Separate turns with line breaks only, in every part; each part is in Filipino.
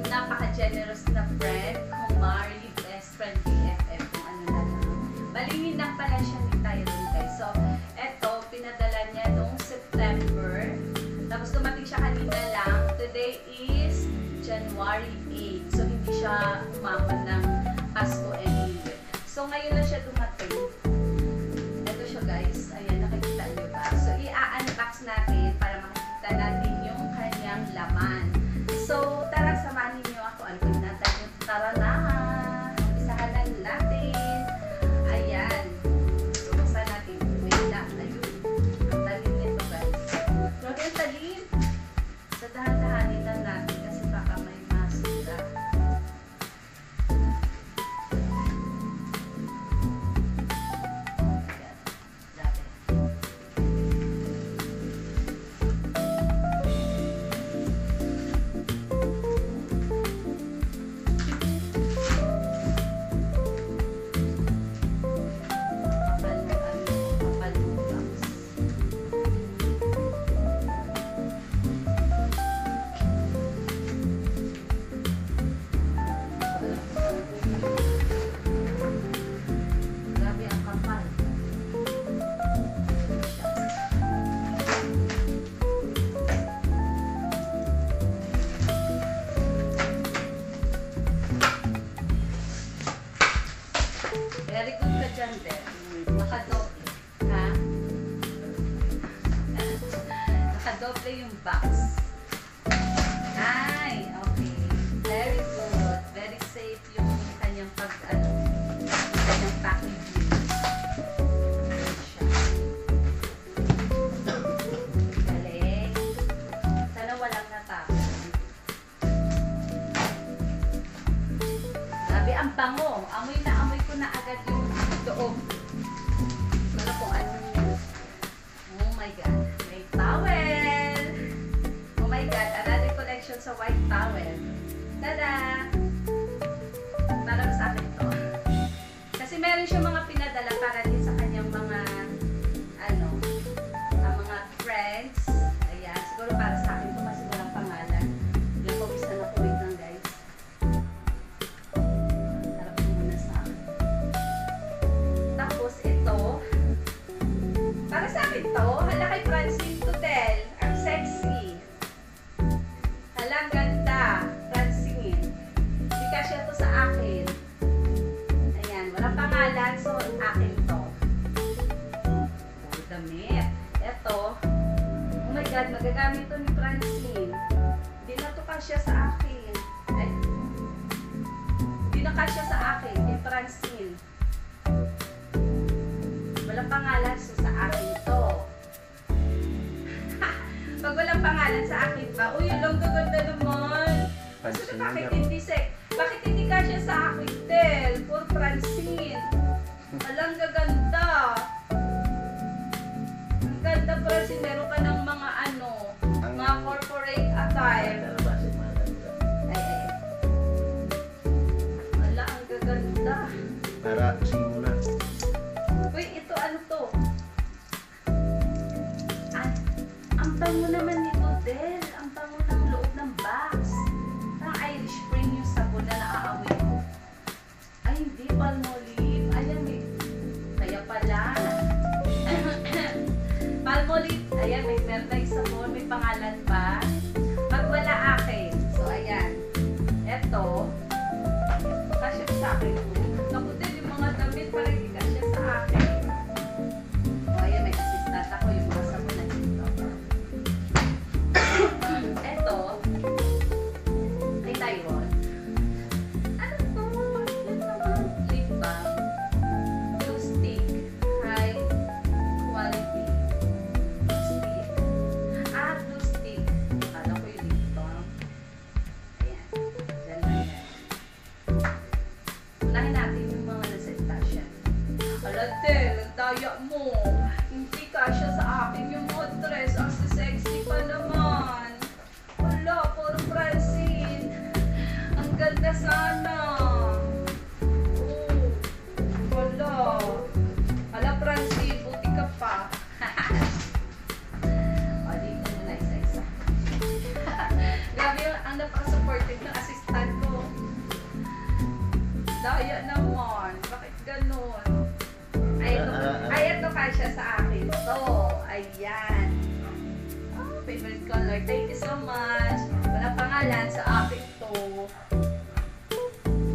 Napaka-generous na friend, Kumari, best friend, BFF, kung ano na lang. Balingin na pala siya ni Tyrone, guys. So, eto, pinadala niya noong September. Tapos dumating siya kanina lang. Today is January 8. So, hindi siya umabot ng Pasko anyway. So, ngayon na siya dumating. Eto siya, guys. Ayan, nakikita niyo ba? So, i-unbox natin para makikita natin yung kanyang laman. So, tara, samahan niyo ako. Ano natin yung tara na. Isahan na natin. Ayan. So, buksan natin. Wait lang. Ayun. Ang talim nito, guys. Grabe ang talim. Sa dahan-dahanin lang natin kasi baka may masira. Ayan. Grabe. Very good ka dyan, Del. Nakadoble. Ha? Nakadoble yung box. Ay, okay. Very good. Very safe yung kanyang kanyang packaging. Ayan siya. Galing. Sana walang natapon. Sabi, ang bango. Amoy na amoy ko na agad yung loob. Wala kung anong yun. Oh my God. May towel. Oh my God. Another collection sa white towel. Tada! Para sa akin to. Kasi meron siya mga pinadala para din sa kanyang mga mga friends. Ayan. Siguro para sa akin to kasi walang pangalan. Yung pabisa na po lang, guys. Tapos ito, para sa akin to, hala kay Francine Tutel, ang sexy. Hala, ang ganda, Francine. Hindi kasya to sa akin. Ayan, walang pangalan, so akin to. Damit. Ito, oh my God, magagamit to ni Francine. Hindi na to kasya sa akin. Ay, hindi na kasya sa akin, kay Francine. Walang pangalan, so sa akin to. Pag walang pangalan sa akin pa, uy, yung lang gaganda naman. So, bakit hindi kasya sa akin, Del? For Francine. Walang gaganda. Ang ganda, Francine. Meron ka ng mga mga corporate attire. Ay. Wala, ang gaganda.
Para simula.
Uy, ito ano to? Ang bango naman nito, Del. Ang bango ng loob ng box. Parang Irish Spring yung sabon na naaamoy ko. Ay, hindi. Palmolive. Ayan, may... Kaya pala. Palmolive. Ayan, may meron sabon. May pangalan pa. Pag wala akin. So, ayan. Eto. Kasya sa akin. Naku, Del, yung mga damit parang hindi kasya sa akin. O, ayan, may assistant ako. Yung mga sabon na dito. sana. Oh, wala. Ala, Francie, buti ka pa. O, dito muna isa-isa. Grabe yung ang napaka-supportive ng assistant ko. Daya naman. Bakit ganun? Ay, ito kasya sa akin. So, ayan. Oh, favorite color. Thank you so much. Walang pangalan sa akin to.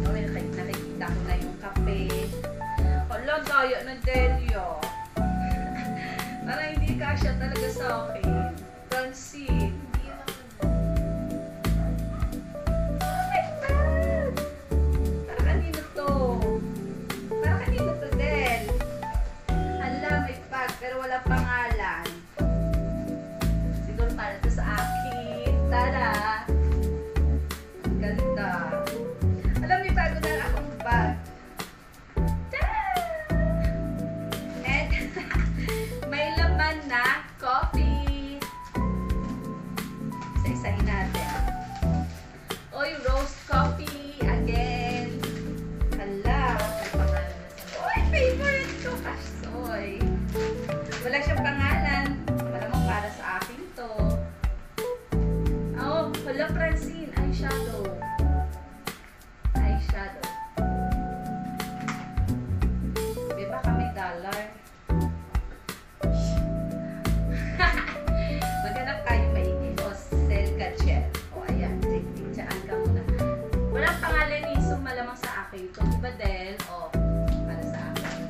Oh, nakikita ko na yung kape. Hala, daya ng Delio. Parang hindi kasya talaga sa akin. Francine. Pero wala pangalan. Siguro para to sa akin. Tara! Ang ganda. Alam niyo, bago na akong bag. Tara! And, may laman na coffee. Isa-isahin natin. Oy, roast coffee again. Hala. Oy, favorite ko, kasoy. Wala siyang pangalan. Malamang para sa akin to. Oh, wala, Francine. Eyeshadow. Eyeshadow. Diba kami dollar? Maghanap tayo maigi. O, sell gadget. O, ayan. Tigsaan ka muna. Walang pangalan ni so malamang sa akin to. Diba, Del? O, para sa akin.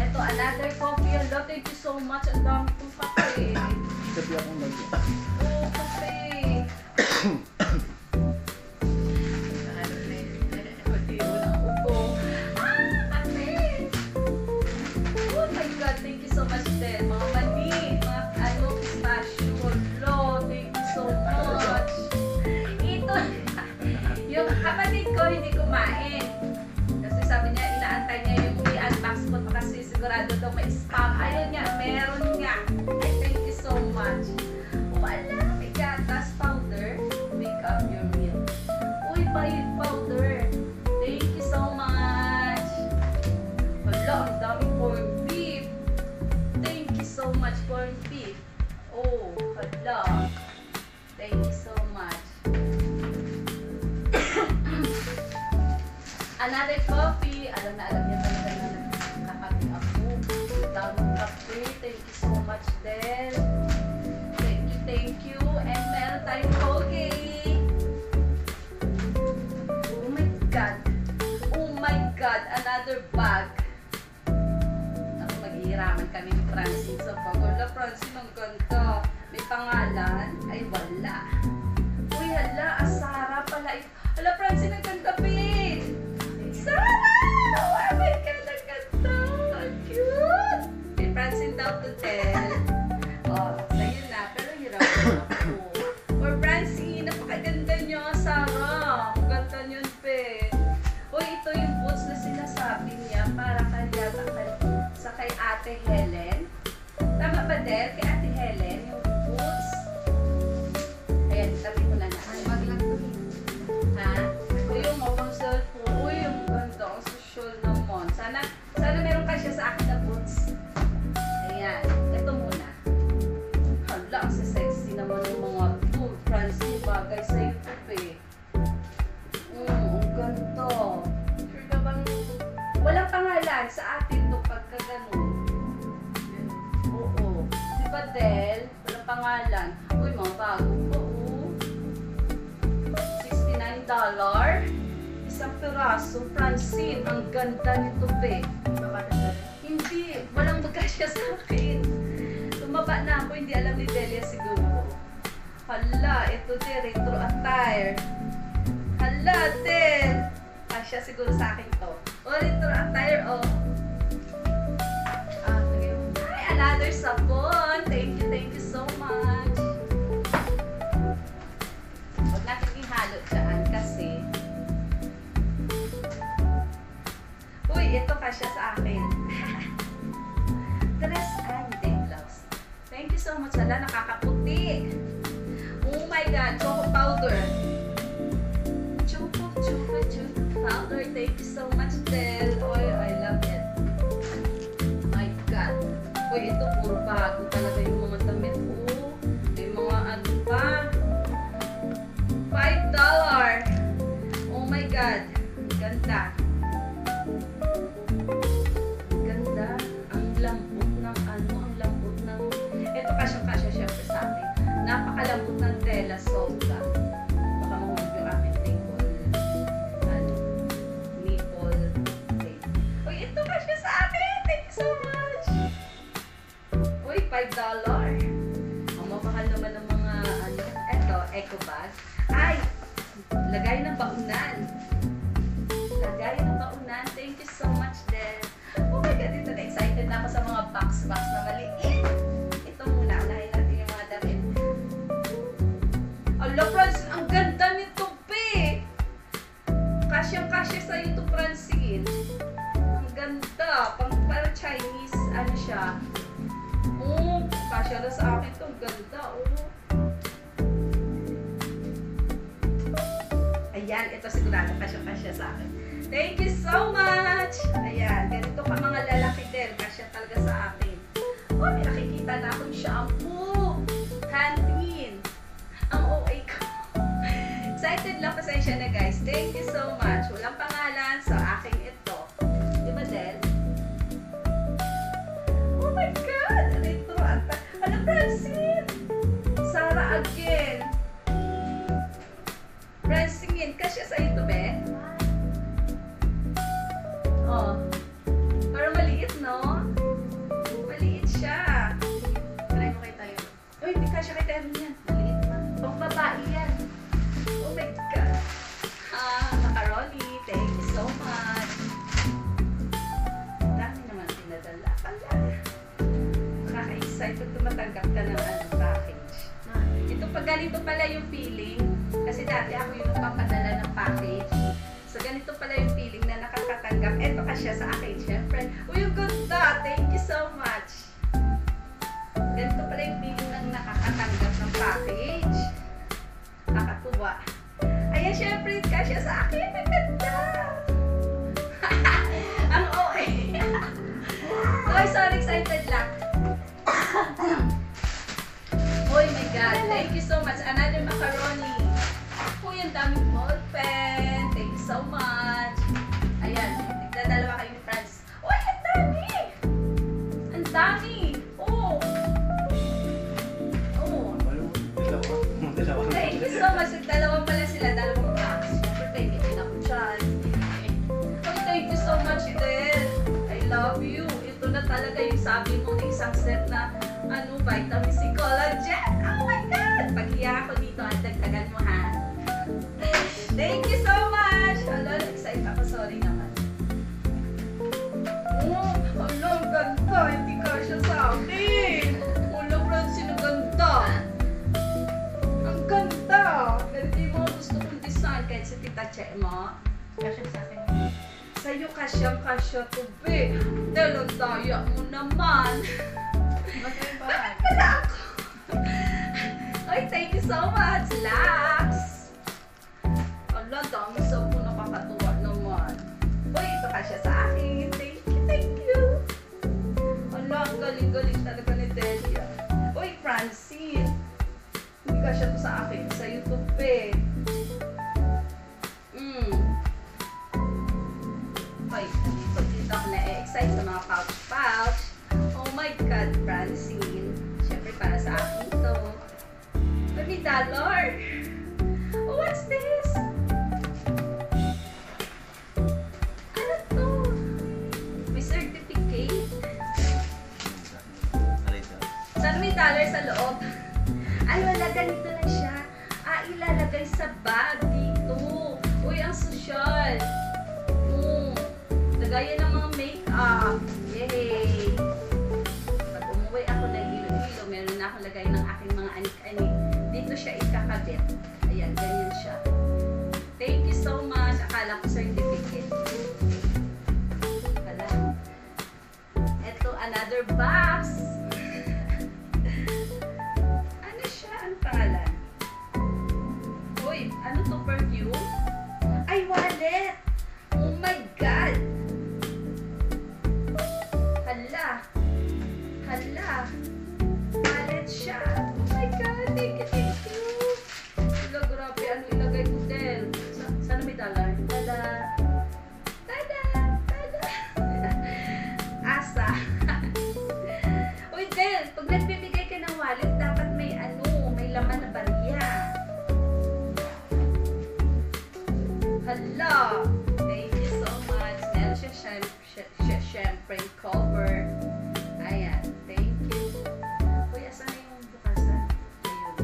Ito, another coffee. Hello, thank you so much. Ang dami kong kape.
Sabi akong lagyan.
Oo, kape. Pati walang upo. Kape. Oh my God, thank you so much din. Mga mani, mga pistachio. Hello, thank you so much. Ito, yung kapatid ko hindi kumain. Kasi sabi niya, inaantay niya yung i-unbox ko kasi sigurado daw may spam. Ayun nga, meron nga. Ay, thank you so much. Wala, may gatas powder. Wake up your meal. Uy, bayad powder. Thank you so much. Wala, ang daming corned beef. Thank you so much, corned beef. Oh, hala. Thank you so much. Another coffee. Alam na alam niya talaga na nakakapi ako. Daming kape. Thank you so much, Del. Thank you. And meron tayong Colgate. Oh my God. Oh my God. Another bag. Ako, maghihiraman kami ni Francine sa bag. Wala, Francine, ang ganda. May pangalan. Ay, wala. Uy, hala. Asara pala. Hala, Francine, ang ganda, Pete. Sarah! Oh my God, ang ganda! Ang cute! Kay Francine daw to tell. Oh, sa'yo na. Pero hirap ako. For Francine, napakaganda niyo, Sarah. Ang ganda niyon, Pe. Uy, ito yung boots na sinasabi niya para sa kay Ate Helen. Tama ba, Del? Kay Ate Helen, yung boots. Ayan, tabi ko na na. Wag lang to. Ha? Ito yung mobile cellphone. Uy, yung ganda. Ang social naman. Sana meron ka siya sa akin na boots. Ayan. Ito muna. Hala, ang sexy naman yung mga boot. Francine, bagay sa YouTube eh. Ang ganda. Sure ka bang walang pangalan sa atin to pagka ganun? Oo. Diba, Del? Walang pangalan. Uy, mga bago po. $69. Isang piraso. Francine, ang ganda nito, Be. Hindi. Walang magkasya sa akin. Tumaba na ako. Hindi alam ni Delia siguro. Hala, ito din. Retro attire. Hala, Del. Kasya siguro sa akin to. O, retro attire, o. Ay, another sabon. Thank you so much. Huwag natin ihalo dyan kasi uy, ito kasya sa akin. Dress and day blouse. Thank you so much. Hala, nakakaputi. Oh my God, choco powder. Choco. God. Ang ganda. Ang ganda. Ang lambot ng ano, ang lambot ng... Ito kasyang-kasya syempre sa akin. Napakalambot ng tela, sobra. Baka mahulog yung aking nipple. Ano? Nipple tape. Uy, ito kasya sa akin! Thank you so much! Uy, $5. Ang mamahal naman ng mga ano. Ito, eco bag. Ay! Lagay ng baunan. Lagay ng baunan. Thank you so much, Del. Oh my God, ito na. Excited na ako sa mga box na maliit. Ito muna. Unahin natin yung mga damit. Ala, Francine, ang ganda nito, be! Kasyang-kasya sa'yo ito, Francine. Ang ganda. Para Chinese, ano siya. Oh, kasya na sa akin ito. Ang ganda, oh. Ayan, ito sigurado kasya sa akin. Thank you so much! Ayan, ganito ka mga lalaki din. Kasya talaga sa akin. Oh, may nakikita na akong shampoo. Canteen. Ang OA ko. Excited lang, pasensya na guys. Thank you so much. Walang pangalan sa akin ito. Di ba, Del? Oh my God! Ito, ano, Francine? Sarah again. Francine, kasya sa ito, be? Oh. Parang maliit, no? Maliit siya.
Try mo kay tayo.
Uy, hindi kasya kay Terry yan. Maliit na. Pang babae yan. Oh my God. Macaroni, thank you so much. Dami naman pinadala. Pala. Nakaka-excited tumatanggap ka ng package. Ito pag ganito pala yung feeling. Kasi dati ako yung nagpapadala ng package. So, ganito pala yung feeling na nakakatanggap. Eto kasya sa akin, syempre. Uy, yung ganda! Thank you so much! Ganito pala yung feeling ng nakakatanggap ng package. Nakakatuwa. Ayan, syempre, kasya sa akin. Ang ganda! Ang OA! Uy, sorry, excited lang. Oh my God, thank you so much. Another macaroni. Uy, ang daming ball pen. Thank you so much. Ayan, nagdadalawa kayo ni Franz. Uy, ang dami! Ang dami! Oh! Oh!
Dalawa.
Thank you so much. Nagdalawa pala sila. Dalawang box. Siyempre, baby, din ako dyan. Oh, thank you so much, Del. I love you. Ito na talaga yung sabi mo na isang set na ano, vitamin C collagen. Oh my God! Pag-iya ako dito at dagdagan mo, ha? Thank you so much! Hala, excited ako. Sorry naman. Oh, hala, ang ganda. Hindi ka siya sa akin. Hala, Francine, ang ganda. Ang ganda. Ganito yung mga gusto kong design. Kahit sa tita Che mo.
Kasya sa akin.
Sa'yo kasyang-kasya to, be. Dahil ang daya mo naman.
Bakit ba?
Bakit pala ako? Ay, thank you so much, Lax! Ala, dami sa po nakakatuwa naman. Uy, ito kasya sa akin. Thank you, thank you. Ala, ang galing-galing talaga ni Delia. Uy, Francine. Hindi kasya to sa akin. Sa YouTube, eh. Uy, dito ako na-excite sa mga pouch-pouch. Oh my God, Francine. Siyempre, para sa akin to. $30. Oh, what's this? Ano to? May certificate. Saan may dollar sa loob? Ay, wala, ganito na siya. Ilalagay sa bag dito. Uy, ang sosyal. Lagayan ng mga make-up. Yay! Pag umuwi ako ng Iloilo, meron na akong lagay ng aking mga anik-anik. Dito siya ikakabit. Ayan, ganyan siya. Thank you so much. Akala ko certificate. Wala. Ito, another box. Ano siya? Ang pangalan? Uy, ano to, perfume? Ay, wallet! Oh my God! Hala! Hala! Wallet siya! Oh my God! Thank you, thank you! Hala, grabe. Ano ilagay ko din? Sana may dollar? $1. Hala! Thank you so much. Meron siya syempre cover. Ayan. Thank you. Uy, asan na yung bukasan? Ayun.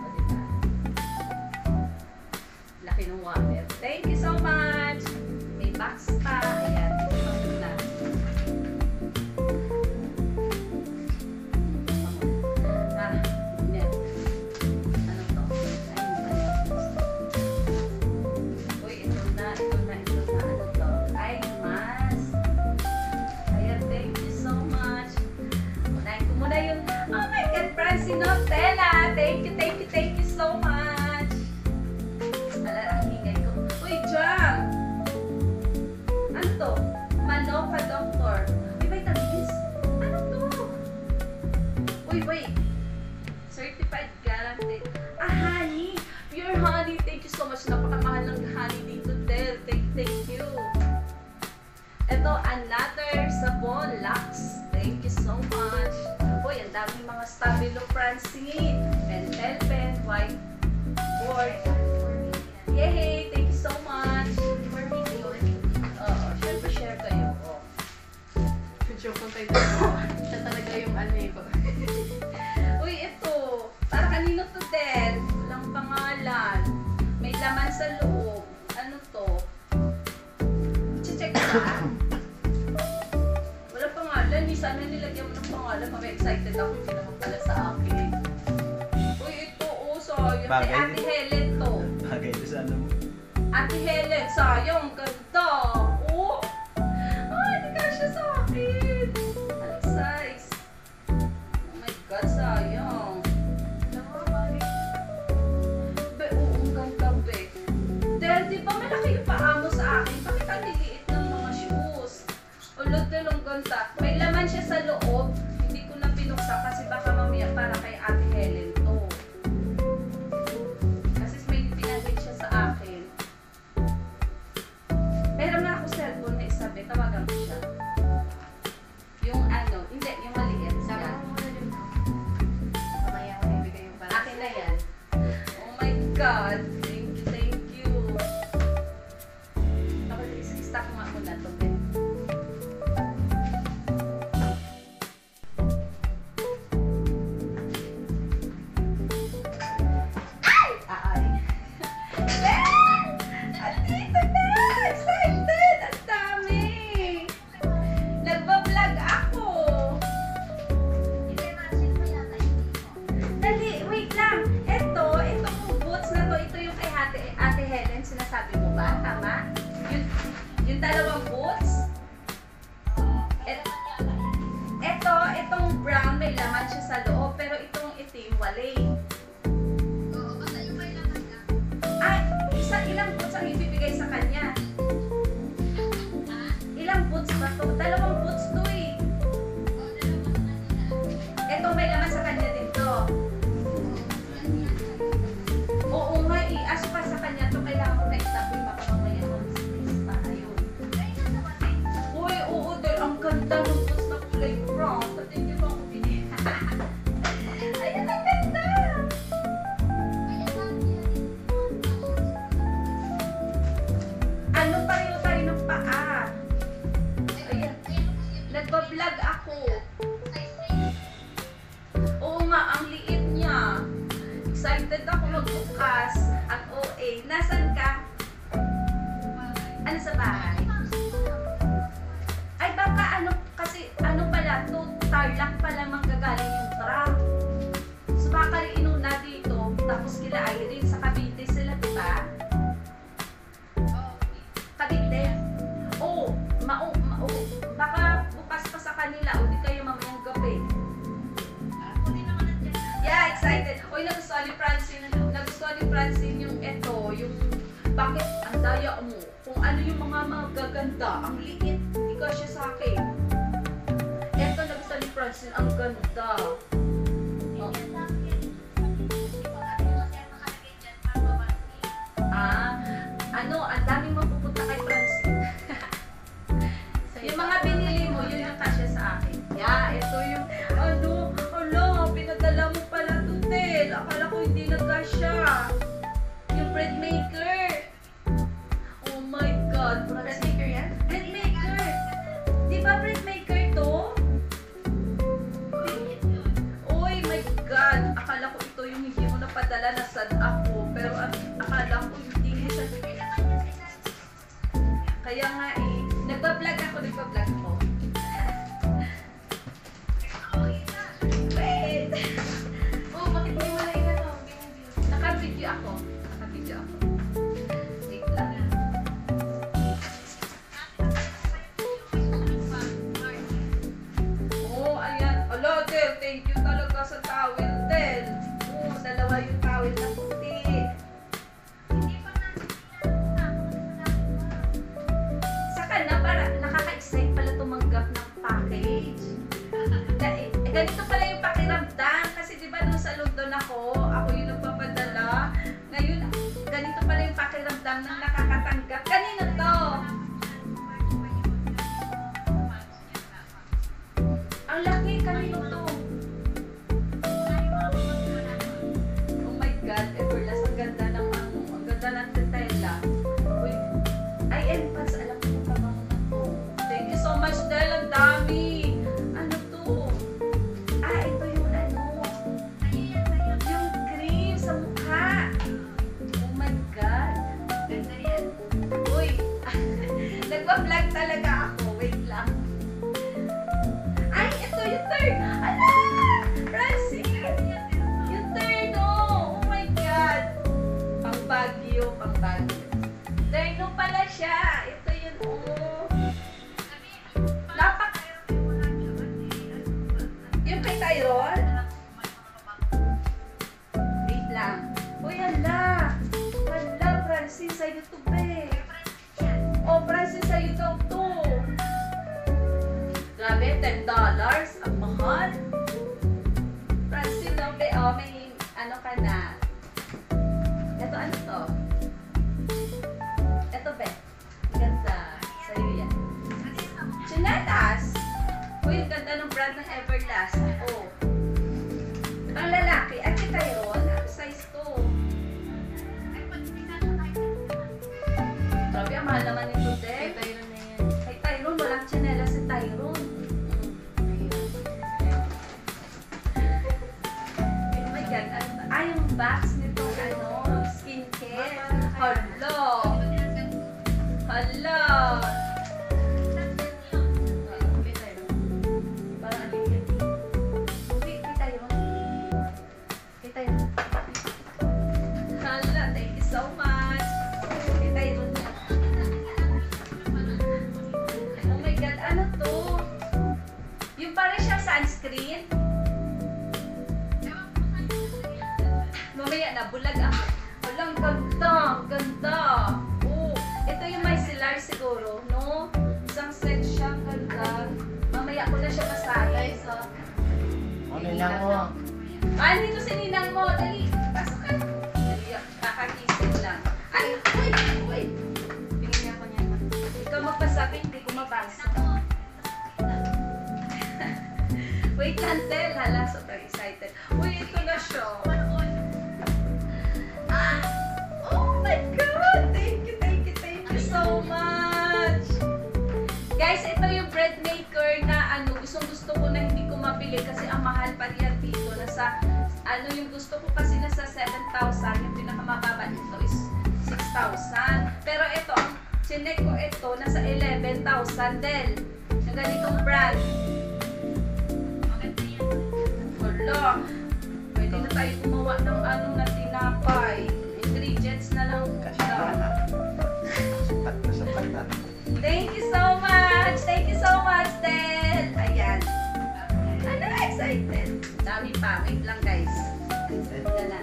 O, diba? Laki ng water. Thank you so much. May box pa. Ayan. Ito muna. Ah, net. Ano to? Uy, ito na. Ano to? Ay, mas. Ayan, thank you so much. Unahin ko muna yung, oh my God, Francine Notella. Thank you so much. Ala, ang ingay ko. Uy, Jam! Ano to? Manoka Doctor. Uy, vitamins? Ano to? Uy, wait. Certified guaranteed. Ah, honey. Pure honey. Thank you so much. Napakamahal ng honey dito, Del. Thank you. Ito, another sabon, Lux. Thank you so much. Uy, ang daming mga Stabilo Francine. Pentel pen, white board. Yay! Thank you so much.
For me, yun.
Oo, syempre share kayo. Oh.
Joke ko tayo dito. Siya talaga yung ano eh.
Uy, ito. Para kanino to, Del? Walang pangalan. May laman sa loob. Ano to? Check ka. Walang pangalan. Sana nilagyan mo ng pangalan. Excited ako. Hindi naman pala sa akin. Uy, ito. Oh, sayang. Kay
Bagay
Ate
din.
Helen to.
Bagay ito sa ano mo.
Ate Helen, sayang. Ganda. Oh. Ay, hindi ka siya sa akin. Anong size? Oh my God, sayang. Be, oo, ang ganda, be. Del, di ba malaki yung paa mo sa akin? Bakit ang liliit ng mga shoes? Ulod, Del, ang ganda. May laman siya sa loob. Hindi ko na pinuksa kasi baka mamaya para kay Ate Helen to. Kasi may pinagin siya sa akin. Meron na ako cellphone na isabi. Tawagan ko siya. Yung ano, hindi, yung maliit.
Sama
Yan.
mo muna dun. Mamaya ko ibigay yung para.
Akin na yan. Oh my God. Thank you. Ako, stop nga muna to. Ay! Ay! Andito na! Excited! Ang dami! Nagbablog ako! Dali, wait lang. Itong boots na to, ito yung kay Ate Helen, sinasabi mo ba? Tama? Yung dalawang boots? Itong brown, may laman siya sa loob, pero itong itim, walay. Ah, ilang boots ang ibibigay sa kanya? Ilang boots ba to? Dalawang boots to eh. Ito may laman sa kanya din to. Oo nga eh. Aso pa sa kanya to, kailangan ko na itabi. Baka mamaya on space pa. Ayun. Uy, oo, dahil ang ganda ng boots na kulay brown. Pati hindi mo ako pinili. Ayun, ang ganda! Ano pareho tayo ng paa? Ayan. Nagbablog ako. Oo nga, ang liit niya. Excited ako magbukas. Ang OA. Nasaan ka? Ano sa bahay? Ay baka ano, kasi ano pala, to Tarlac pala manggagaling yung truck. So baka inuna dito, tapos kila Irene sa Cavite sila, diba? Cavite? Oo, baka bukas pa sa kanila o di kayo mamayang gabi. Yeah, excited. Oy, nagustuhan ni Francine yung eto, yung bakit ang daya mo, kung ano yung mga magaganda, ang liit, hindi ka siya sa akin. Eto, nagustuhan ni Francine, ang ganda. Oh. Ano, ang daming mapupunta kay Francine. Yung mga binili mo, yun yung kasya sa akin. Yeah, ito yung, pinadala mo pala to, Tel. Akala ko hindi nagkasya. Yung bread maker. video ako. Wait lang. Oh, ayan. Ala, Del, thank you talaga sa towel, Del. Oh, dalawa yung towel na puti. Saka na, para nakaka-excite pala tumanggap ng package. Ganito pala yung pakiramdam. Kasi di ba nung sa London ako yung nagpapadala. Ngayon, ganito pala yung pakiramdam ng nakakatanggap. Kanino to? Ang laki, kanino to? Oh my God, Everlast, ang ganda ng ang ganda ng tetela. Uy, ay, Elpas, alam ko yung pabango na to. Thank you so much, Del, ang dami. Ano to? Ah, ito yung yung cream sa mukha. Oh my God. Ganda yan. Uy, nagpa-vlog talaga ako. Wait lang. Ay, ito yung third. Ala! Francis! Yung third, oh. Oh my God. Pang Baguio, pang Baguio. Third no pala siya. Ito yun, oh. Napak... Yung kay Tyrone? Wait lang. Uy, hala. Hala, Francis, sa'yo to, be. Oh, Francis, sa'yo daw to. Grabe, $10. Ang mahal. Francis, no, be. Oh, may ano ka na. Ito, ano to? Ito, be. Ganda. Sa'yo yan. Chinetas. Uy, ang ganda ng brand ng Everlast. Oh. Ang lalaki. At kay Tyrone, ano size to? Grabe, ang mahal naman ito,
Kay
Del.
Tyrone na yan.
Kay Tyrone, walang chinelas si Tyrone. Oh my God. Yung box nito, skincare. Hala. Hala. Kay Tyrone. Parang aligyan. Kay Tyrone. Kay Tyrone. Hala, thank you so much. Kay Tyrone. Oh my God, ano to? Yung parang siyang sunscreen. Mamaya na, bulag ako. Walang ganda, ganda. Oh, ito yung micellar siguro, no? Isang set siya, ganda. Mamaya ko na siya basahin.
Guys, oh.
Ano lang mo?
Ah, dito si Ninang mo. Dali, pasok ka. Dali, kakagising lang. Ay, wait, wait.
Tingin ako niya.
Ikaw magpasabi, hindi ko mabasa. Wait lang, Tel. Hala, sobrang excited. Uy, ito na siya. Ah! Oh my God! Thank you, thank you, thank you so much! Guys, ito yung bread maker na gustong-gusto ko na hindi ko mabili kasi ang mahal pa riyan dito. Nasa, yung gusto ko kasi nasa 7,000. Yung pinakamababa nito is 6,000. Pero ito, ang chinek ko ito, nasa 11,000 din. Yung ganitong brand. Wala. Pwede na tayo gumawa ng na tinapay. Ingredients na lang siya.
Sapat na sapat na.
Thank you so much! Thank you so much, Del! Ayan. Ano, excited. Dami pa. Wait lang, guys. Yan na.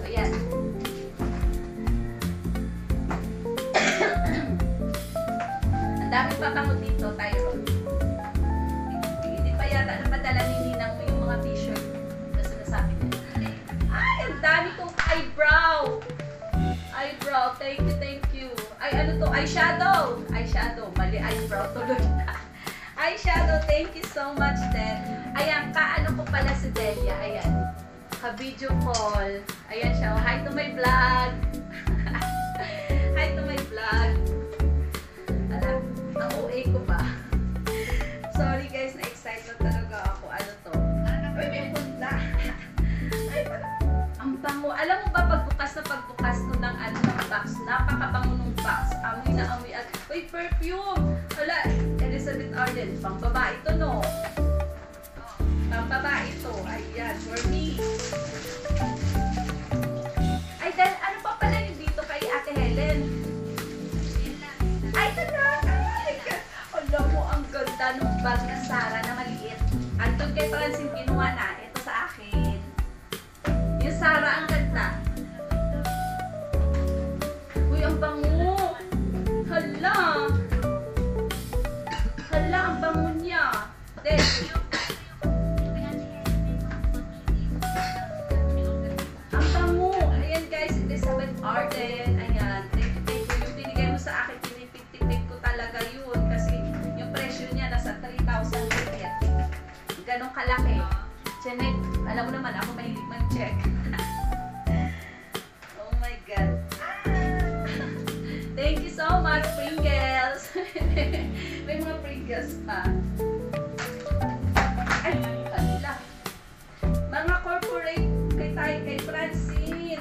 Ayan. Ang dami pa bango dito, Tyrone. Hindi pa yata napadala ni Ninang mo yung mga t-shirt na sinasabi niya. Ay, ang dami kong eyebrow! Eyebrow, thank you, thank you. Ay, ano to? Eyeshadow! Eyeshadow, mali eyebrow tuloy na. Eyeshadow, thank you so much, Del. Ayan, kaano ko pala si Delia. Ayan, ka-video call. Ayan siya. Hi to my vlog. Hi to my vlog. Alam, ang OA ko ba? Sorry guys, na-excite na talaga ako. Ano to? Uy, may punta. Ay, parang, ang bango. Alam mo ba, pagbukas to ng box, napakabango ng box. Amoy na amoy at, uy, perfume. Wala, Elizabeth Arden, pang babae to, no? Pang babae to. Ayan, for me. Ay, dahil ano pa pala yung Janet, alam mo naman, ako mahilig mag-check. Oh my God. Thank you so much, Pringles. May mga Pringles pa. Ay, kanila. Mga corporate kay Francine.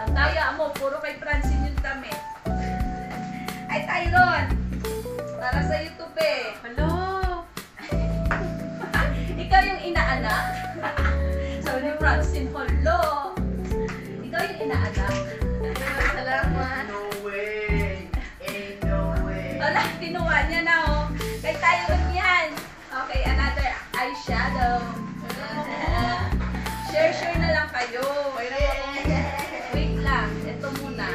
Ang daya mo, puro kay Francine yung damit. Ay, Tyron. Para sa YouTube eh.
Hello!
Ikaw yung inaanak? Sabi ni Francine, hello. Ikaw yung inaanak?
Salamat!
No way! Ain't no way!
Wala, kinuha niya na oh. Kay Tyron yan. Okay, another eyeshadow. Share na lang kayo. Wait lang, ito muna.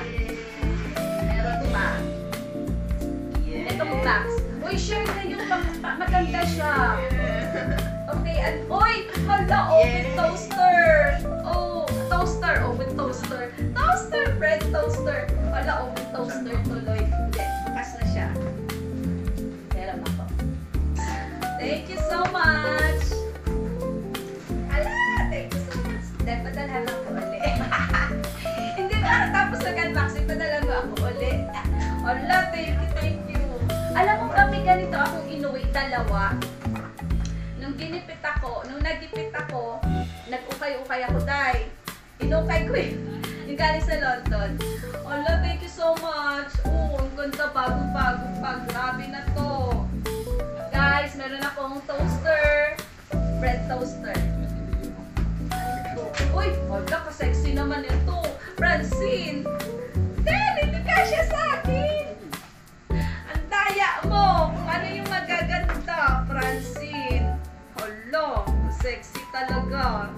Meron pa. Itong box. Uy, share na yung maganda siya. Okay, uy, hala, oven toaster. Oh, toaster, oven toaster. Toaster, bread toaster. Hala, oven toaster tuloy. Hindi, bukas na siya. Meron ako. Thank you so much. Hala, thank you so much. Dahil padalhan ako ulit. Hindi ba, tapos nag-unboxing, padalhan mo ako ulit. Hala, thank you. Alam mo ba, may ganito akong inuwi, dalawa. Nung nagipit ako, nag-ukay-ukay ako, day. Inukay ko eh. Yung galing sa London. Hala, thank you so much. Oh, ang ganda, bagong-bago pa. Grabe na to. Guys, meron akong toaster. Bread toaster. Uy, hala, ka-sexy naman ito. Francine. Dahil, hindi ka siya sa akin. Ang daya mo. Kung ano yung magaganda, Francine. Hala, sexy talaga.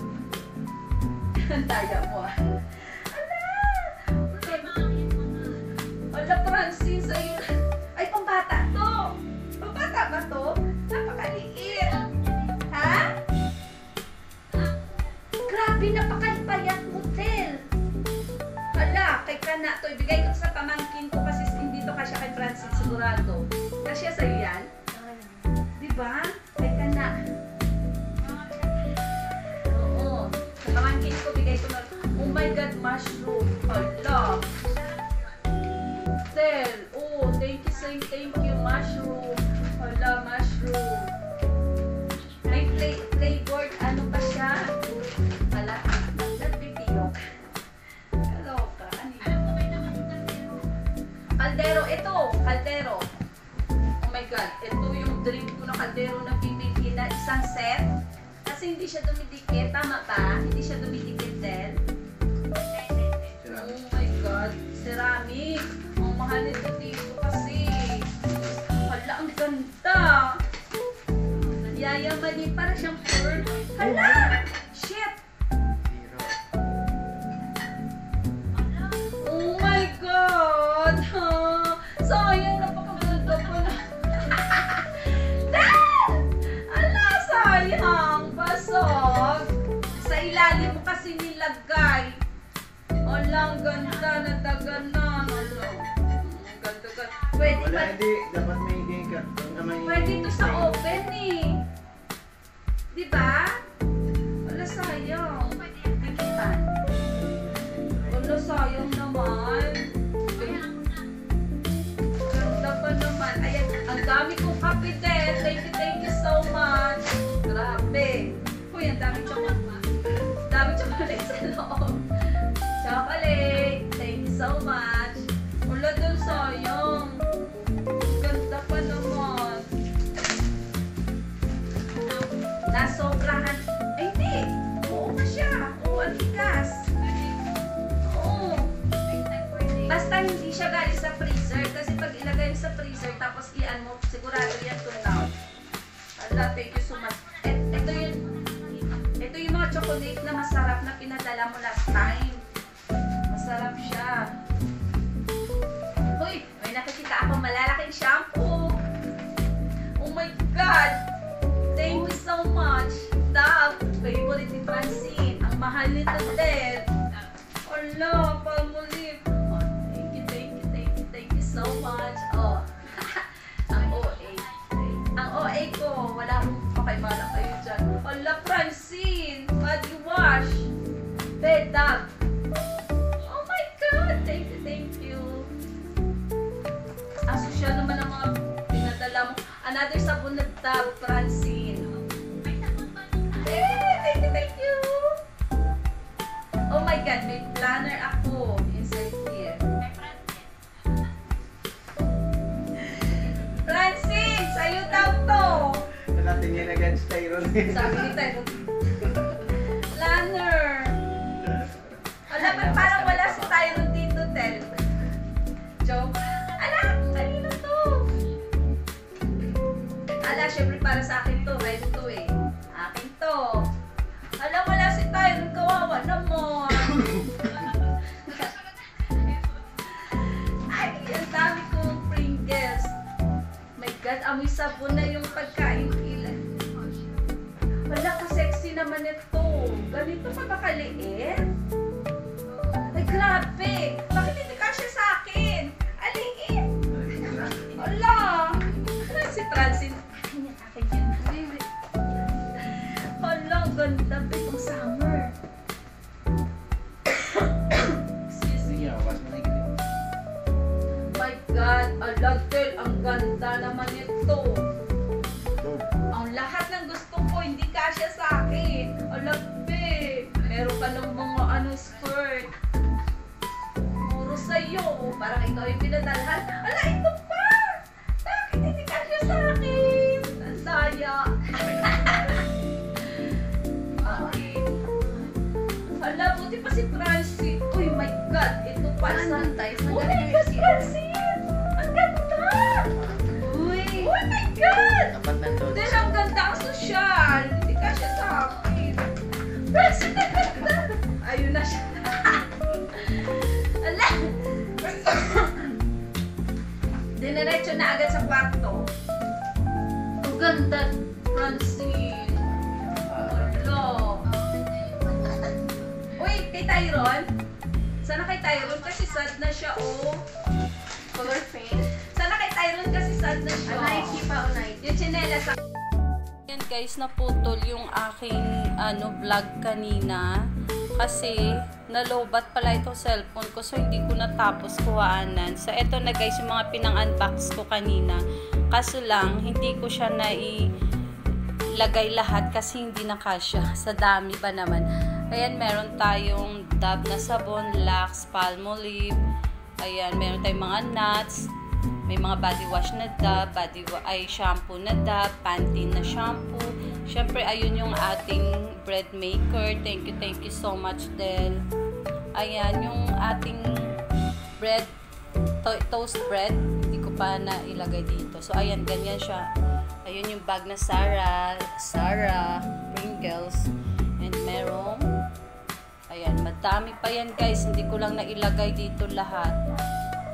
Ang daya mo ah. Hala, Francine, sa'yo. Ay, pambata to. Pambata ba to? Napakaliit. Ha? Grabe, napakalpayat mo, Tel. Hala, kay Kana to. Ibigay ko sa pamangkin ko kasi hindi to kasya kay Francine, sigurado. Kasya sa'yo yan? Diba? Kay Kana. Oo. Sa pamangkin ko, bigay ko na. Oh my God, mushroom. Hala. Tel. Oh, thank you, mushroom. Hala, mushroom. May flavored, ano pa siya? Hala, nagpipiyok. Hello ka, ano yun? Kaldero, ito, kaldero. Oh my God, ito yung drink ko na kaldero na bibili na isang set. Kasi hindi siya dumidikit, tama ba? Hindi siya dumidikit din. Oh my God, ceramic. Ang mahal nito dito kasi. Hala, ang ganda. Yayamanin para siyang pearl. Hala! Shit!
Zero.
Oh my God! Sayang, napakaganda pa na. Dad! Ala, sayang! Basag! Sa ilalim mo kasi nilagay. Ala, ang ganda. Nataganan. Ala. Ang ganda. Pwede
Wala,
ba?
hindi. Dapat may ka.
Pwede ito sa oven eh. Diba? Wala, sayang. Tikitan. Wala, sayang naman. Ganda pa naman. Ayan, ang dami kong kape din. Thank you so much. Grabe. Uy, ang dami chocolate. Dami chocolate sa loob. Chocolate. Thank you so much. Wala dun, sayang. Ganda pa naman. Nasobrahan. Ay, hindi. Oo na siya. Oo, ang tigas. Oo. Basta hindi siya galing sa freezer. Kasi pag ilagay mo sa freezer, tapos iyan mo, sigurado yan tunaw. Allah, thank you so much. Ito yung mga chocolate na masarap na pinadala mo last time. Masarap siya. Uy, may nakikita ako malalaking shampoo. Oh my God! Thank you so much. Dove, favorite ni Francine. Ang mahal nito din. Ala, Palmolive. Oh, thank you so much. Oh, ang OA. Ang OA ko, wala akong pakimala kayo dyan. Ala, Francine. love, Francine. Thank you. Oh my God, may planner ako inside here. Francine, sa'yo daw to.
Natin yan agad styron.
Sabi ni tayo. Planner. Wala, parang wala si Tyron dito, Tel. Joke. Ala, kanino to? Ala, syempre para sa akin to. Ready to eh. Akin to. Ala, wala si Tyron. Kawawa naman. Ay, ang dami kong Pringles. My God, amoy sabon na yung pagkain ilan. Wala ka sexy naman ito. Ganito pa ba kaliit? Ay, grabe. Bakit hindi kasya sa akin? Aliit. Wala. Wala si Francine. Akin yan, akin yan. Wala, ganda pa itong summer. Excuse me. My God, alagtel, ang ganda naman ito. Ang lahat ng gusto ko, hindi kasya sa akin. Alagte, meron ka ng mga skirt. Puro sa'yo. Parang ikaw yung pinadalhan. Ala, ito pa! Bakit hindi kasya sa akin? Ang daya. Okay. Ala, buti pa si Francine. Uy, my God, ito pa sa...
Ano tayo?
Oh my God, Francine! Ang ganda!
Uy!
Oh my God!
Dapat nandun.
Dahil ang ganda ang sosyal. Hindi ka siya sa akin. Francine, ang ganda! Ayun na siya. Ala! Diniretso na agad sa kwarto. Ang ganda, Francine. Hello. Uy, kay Tyron? Sana kay Tyron kasi sad na siya, oh.
Color paint.
Sana kay Tyron kasi sad na siya.
Nike pa o Nike?
Yung tsinelas sa... Yan guys, naputol yung aking vlog kanina. Kasi nalobat pala itong cellphone ko. So hindi ko natapos kuhaanan. So eto na guys, yung mga pinang-unbox ko kanina. Kaso lang, hindi ko siya nailagay lahat kasi hindi na kasya. Sa dami ba naman. Ayan, meron tayong Dove na sabon, Lux, Palmolive. Ayan, meron tayong mga nuts. May mga body wash na Dove, shampoo na Dove, Pantene na shampoo. Syempre, ayun yung ating bread maker. Thank you so much, Del. Ayan, yung ating bread, toast bread. Hindi ko pa na ilagay dito. So, ayan, ganyan siya. Ayun yung bag na Sarah, Pringles. And merong, ayan, madami pa yan guys. Hindi ko lang nailagay dito lahat.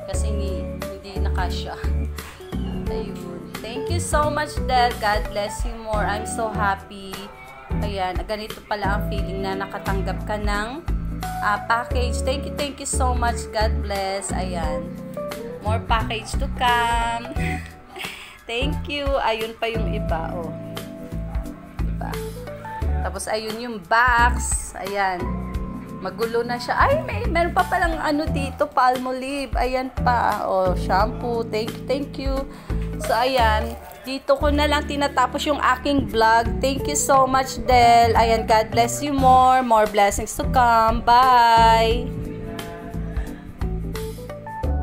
Kasi hindi nakasya. Ayun. Thank you so much, Del. God bless you more. I'm so happy. Ayan, ganito pala ang feeling na nakatanggap ka ng package. Thank you so much. God bless. Ayan. More package to come. Thank you. Ayun pa yung iba, oh. Diba? Tapos, ayun yung box. Ayan. Magulo na siya. Ay, meron pa palang dito, Palmolive. Ayan pa. Oh, shampoo. Thank you. So, ayan. Dito ko na lang tinatapos yung aking vlog. Thank you so much, Del. Ayan, God bless you more. More blessings to come. Bye!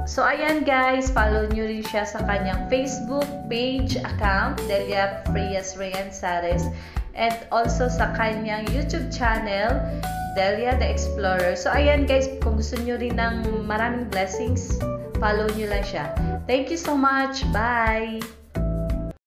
So, ayan guys. Follow nyo rin siya sa kanyang Facebook page account, Delia Frias Reanzares. And also sa kanyang YouTube channel, Delia the Explorer. So, ayan guys, kung gusto nyo rin ng maraming blessings, follow nyo lang siya. Thank you so much. Bye!